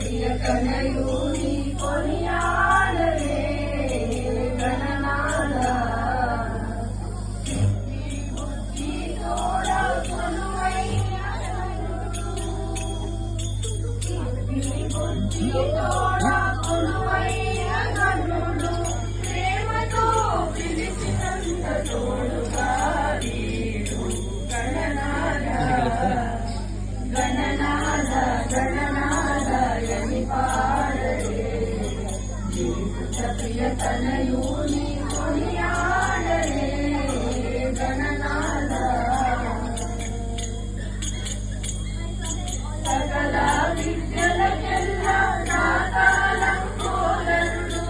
ప్రియతనయుని కొనియాడరే గణనాథ బుద్ధి తోడ కొనువయ్య బుద్ధి తోడ కొనువయ్య గణుడు ప్రేమతో పిలిచినంత తోడుగా వీడు గణనాథ గణనాథ గణనాథ యని పాడరే ప్రియతనయుని కొనియాడరే గణనాథ సకల విద్యలకెల్ల నాదాలం కోదరుడు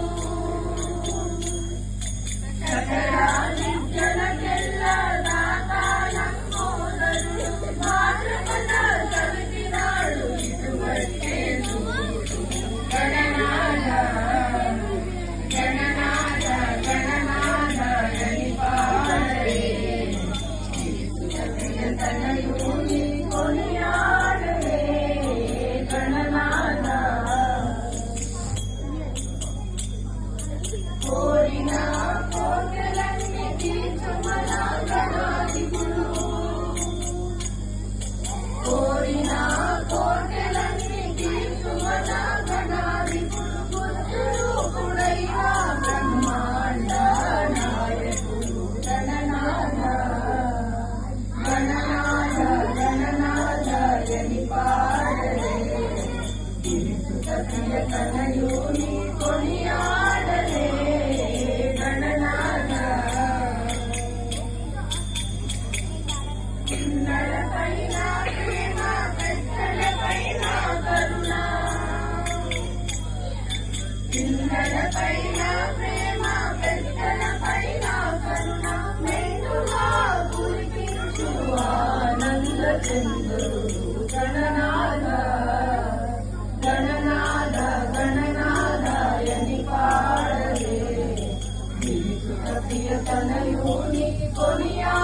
సకల విద్యలకెల్ల నాదాలం కోదరుడు మాతృకథ చదివినాడు ఇటువట్టే గణనాథ గణనాథ గణనాథ యని పాడరే ప్రియతనయుని కొనియాడరే గణనాథ కోరిన కోటలన్నీ తీర్చుమన గణాధిపుడు కోరిన కోటలన్నీ తీర్చుమన గణాధిపుడు బుద్ధుడైన బ్రహ్మాండ నాయకుడు గణనాథ గణనాథ గణనాథ యని పాడరే ప్రియతనయుని కొనియాడరే గణనాథ చిన్నలపైన ప్రేమ పెద్దలపైన కరుణ చిన్నలపైన ప్రేమ పెద్దలపైన కరుణ మెండుగా కురిపించు ఆనంద చంద్రుడు గణనాథ గణనాథ గణనాథ యని పాడరే ప్రియతనయుని కొనియా